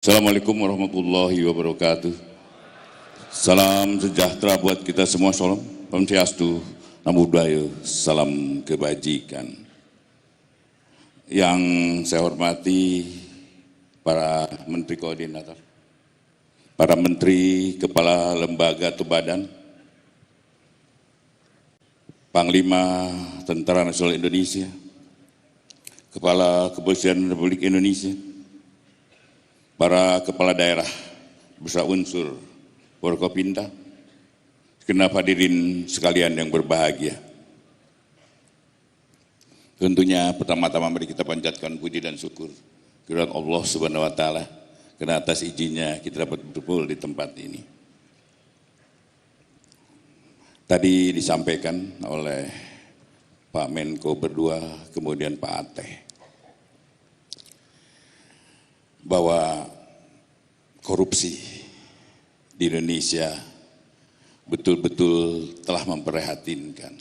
Assalamualaikum warahmatullahi wabarakatuh. Salam sejahtera buat kita semua. Salam Swastiastu, Namo Buddhaya, salam kebajikan. Yang saya hormati para menteri koordinator, para menteri, kepala lembaga atau badan, Panglima Tentara Nasional Indonesia, Kepala Kepolisian Republik Indonesia, para kepala daerah beserta unsur Forkopimda, segenap hadirin sekalian yang berbahagia. Tentunya pertama-tama mari kita panjatkan puji dan syukur kehadirat Allah Subhanahu wa taala karena atas izinnya kita dapat berkumpul di tempat ini. Tadi disampaikan oleh Pak Menko berdua, kemudian Pak Ateh, bahwa korupsi di Indonesia betul-betul telah memprihatinkan.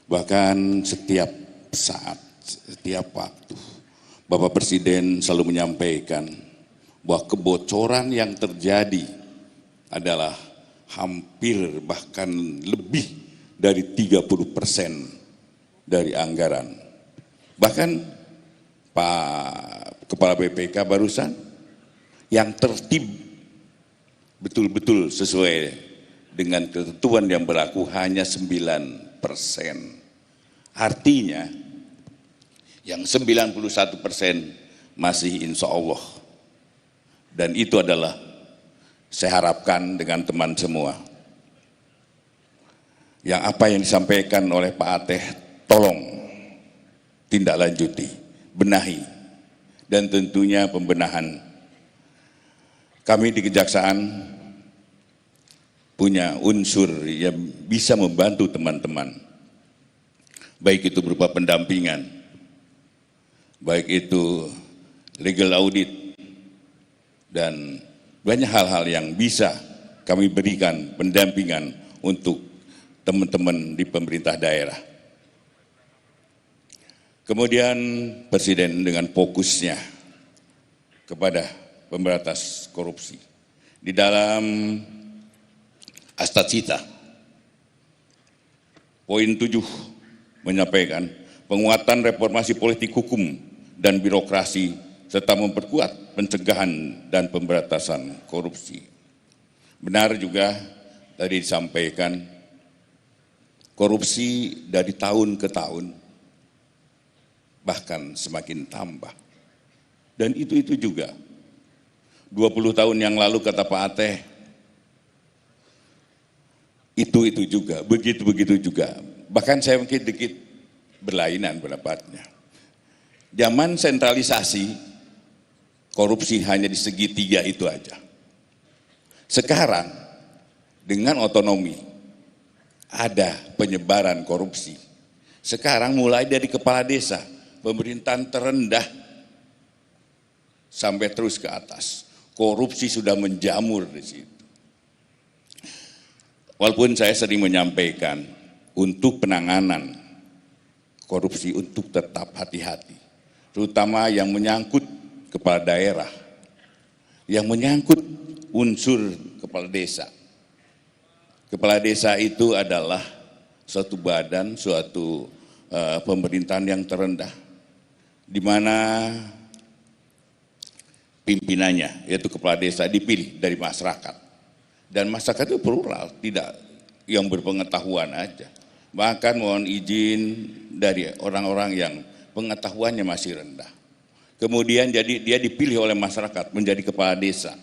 Bahkan setiap saat, setiap waktu, Bapak Presiden selalu menyampaikan bahwa kebocoran yang terjadi adalah hampir bahkan lebih dari 30% dari anggaran. Bahkan Pak Kepala BPK barusan yang tertib betul-betul sesuai dengan ketentuan yang berlaku hanya 9%. Artinya yang 91% masih insya Allah. Dan itu adalah saya harapkan dengan teman semua. Yang apa yang disampaikan oleh Pak Ateh, tolong tindak lanjuti, benahi. Dan tentunya pembenahan. Kami di Kejaksaan punya unsur yang bisa membantu teman-teman. Baik itu berupa pendampingan, baik itu legal audit, dan banyak hal-hal yang bisa kami berikan pendampingan untuk teman-teman di pemerintah daerah. Kemudian Presiden dengan fokusnya kepada pemberantasan korupsi. Di dalam Astacita, poin 7 menyampaikan penguatan reformasi politik hukum dan birokrasi serta memperkuat pencegahan dan pemberantasan korupsi. Benar juga tadi disampaikan korupsi dari tahun ke tahun bahkan semakin tambah. Dan itu juga. 20 tahun yang lalu kata Pak Ateh, itu juga, begitu juga. Bahkan saya mungkin sedikit berlainan pendapatnya. Zaman sentralisasi, korupsi hanya di segitiga itu aja. Sekarang, dengan otonomi, ada penyebaran korupsi. Sekarang mulai dari kepala desa, pemerintahan terendah sampai terus ke atas. Korupsi sudah menjamur di situ. Walaupun saya sering menyampaikan untuk penanganan korupsi untuk tetap hati-hati. Terutama yang menyangkut kepala daerah, yang menyangkut unsur kepala desa. Kepala desa itu adalah suatu badan, suatu pemerintahan yang terendah, di mana pimpinannya, yaitu kepala desa, dipilih dari masyarakat. Dan masyarakat itu plural, tidak yang berpengetahuan aja. Bahkan mohon izin dari orang-orang yang pengetahuannya masih rendah. Kemudian jadi dia dipilih oleh masyarakat menjadi kepala desa.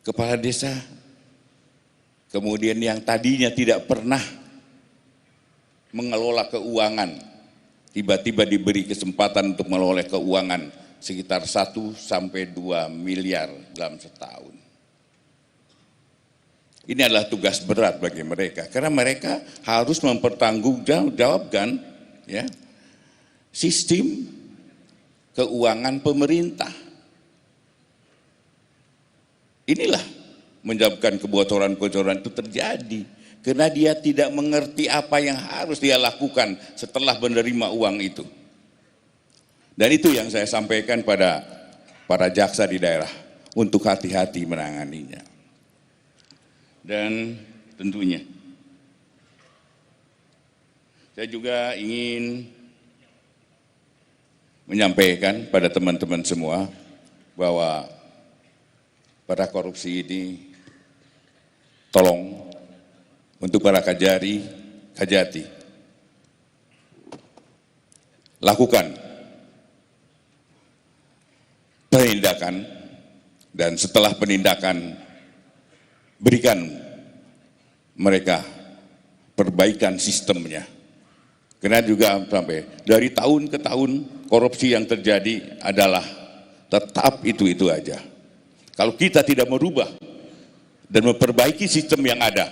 Kepala desa, kemudian yang tadinya tidak pernah mengelola keuangan, tiba-tiba diberi kesempatan untuk mengelola keuangan sekitar 1 sampai 2 miliar dalam setahun. Ini adalah tugas berat bagi mereka, karena mereka harus mempertanggungjawabkan ya, sistem keuangan pemerintah. Inilah menyebabkan kebocoran-kebocoran itu terjadi. Karena dia tidak mengerti apa yang harus dia lakukan setelah menerima uang itu. Dan itu yang saya sampaikan pada para jaksa di daerah untuk hati-hati menanganinya. Dan tentunya saya juga ingin menyampaikan pada teman-teman semua bahwa pada korupsi ini tolong untuk para kajati lakukan penindakan, dan setelah penindakan berikan mereka perbaikan sistemnya. Karena juga sampai dari tahun ke tahun korupsi yang terjadi adalah tetap itu-itu aja. Kalau kita tidak merubah dan memperbaiki sistem yang ada,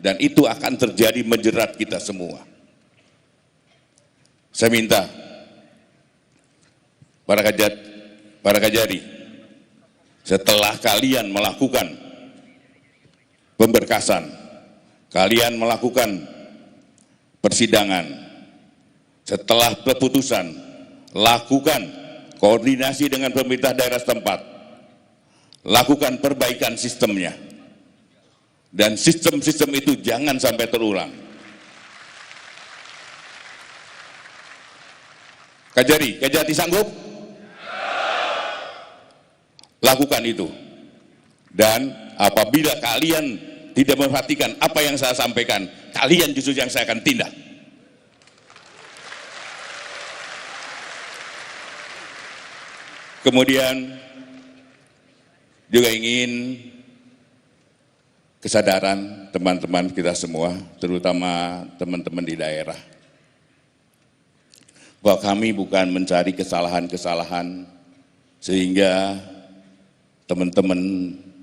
dan itu akan terjadi menjerat kita semua. Saya minta para kajari, setelah kalian melakukan pemberkasan, kalian melakukan persidangan, setelah keputusan, lakukan koordinasi dengan pemerintah daerah setempat, lakukan perbaikan sistemnya, dan sistem-sistem itu jangan sampai terulang. Kajati sanggup? Lakukan itu. Dan apabila kalian tidak memperhatikan apa yang saya sampaikan, kalian justru yang saya akan tindak. Kemudian juga ingin kesadaran teman-teman kita semua, terutama teman-teman di daerah, bahwa kami bukan mencari kesalahan-kesalahan sehingga teman-teman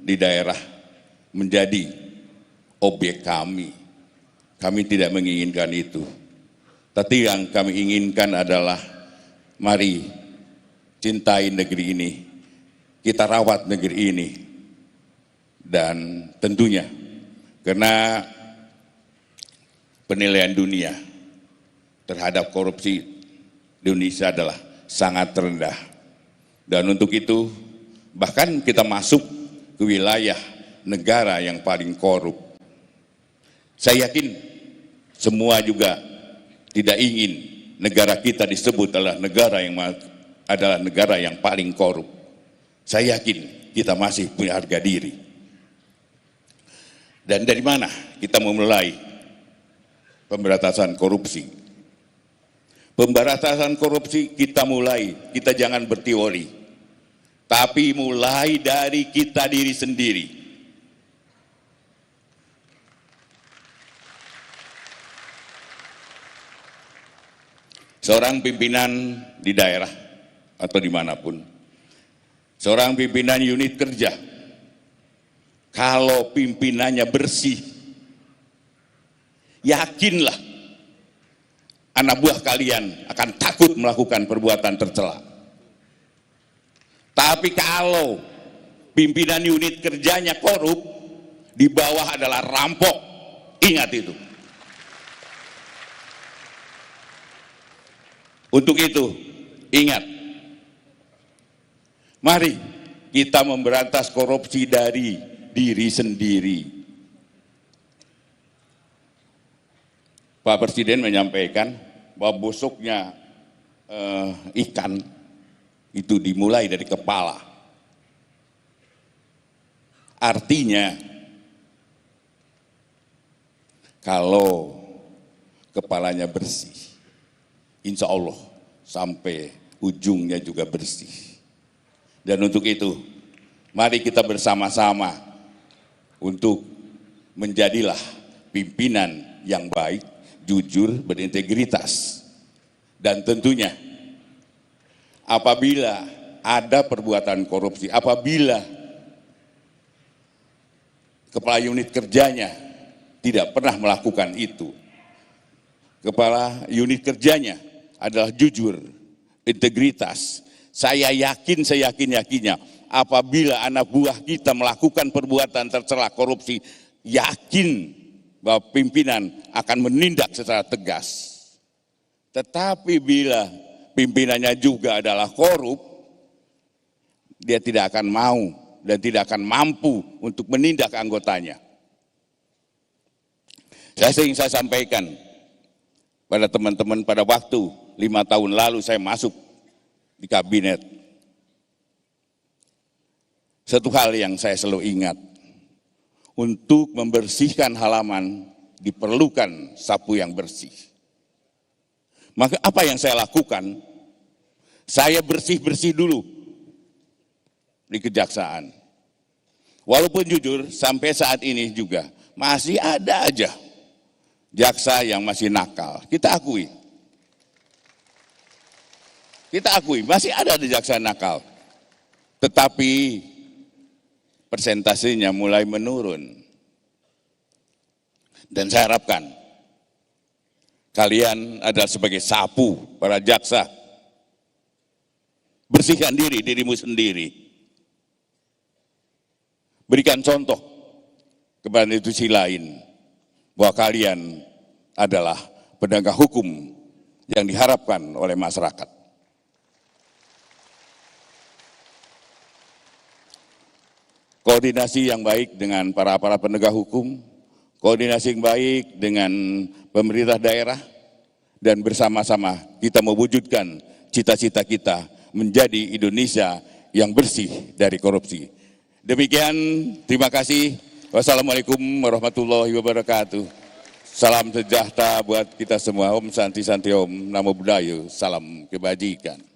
di daerah menjadi objek kami. Kami tidak menginginkan itu. Tapi yang kami inginkan adalah mari cintai negeri ini, kita rawat negeri ini. Dan tentunya karena penilaian dunia terhadap korupsi di Indonesia adalah sangat rendah. Dan untuk itu bahkan kita masuk ke wilayah negara yang paling korup. Saya yakin semua juga tidak ingin negara kita disebut adalah negara yang paling korup. Saya yakin kita masih punya harga diri. Dan dari mana kita memulai pemberantasan korupsi? Pemberantasan korupsi kita jangan berteori, tapi mulai dari kita diri sendiri. Seorang pimpinan di daerah atau dimanapun, seorang pimpinan unit kerja, kalau pimpinannya bersih, yakinlah anak buah kalian akan takut melakukan perbuatan tercela. Tapi kalau pimpinan unit kerjanya korup, di bawah adalah rampok, ingat itu. Untuk itu, ingat, mari kita memberantas korupsi dari diri sendiri. Pak Presiden menyampaikan bahwa busuknya ikan itu dimulai dari kepala. Artinya, kalau kepalanya bersih, insya Allah sampai ujungnya juga bersih. Dan untuk itu, mari kita bersama-sama untuk menjadilah pimpinan yang baik, jujur, berintegritas. Dan tentunya apabila ada perbuatan korupsi, apabila kepala unit kerjanya tidak pernah melakukan itu, kepala unit kerjanya adalah jujur, integritas, saya yakin-yakinnya apabila anak buah kita melakukan perbuatan tercela korupsi, yakin bahwa pimpinan akan menindak secara tegas. Tetapi bila pimpinannya juga adalah korup, dia tidak akan mau dan tidak akan mampu untuk menindak anggotanya. Saya sering sampaikan pada teman-teman pada waktu 5 tahun lalu saya masuk di kabinet. Satu hal yang saya selalu ingat, untuk membersihkan halaman diperlukan sapu yang bersih. Maka apa yang saya lakukan? Saya bersih-bersih dulu di kejaksaan. Walaupun jujur sampai saat ini juga masih ada aja jaksa yang masih nakal. Kita akui. Kita akui masih ada jaksa nakal. Tetapi persentasenya mulai menurun. Dan saya harapkan kalian adalah sebagai sapu para jaksa. Bersihkan dirimu sendiri. Berikan contoh kepada institusi lain bahwa kalian adalah penegak hukum yang diharapkan oleh masyarakat. Koordinasi yang baik dengan para penegak hukum, koordinasi yang baik dengan pemerintah daerah, dan bersama-sama kita mewujudkan cita-cita kita menjadi Indonesia yang bersih dari korupsi. Demikian, terima kasih. Wassalamualaikum warahmatullahi wabarakatuh. Salam sejahtera buat kita semua. Om Santi Santi Om, Namo Buddhaya, salam kebajikan.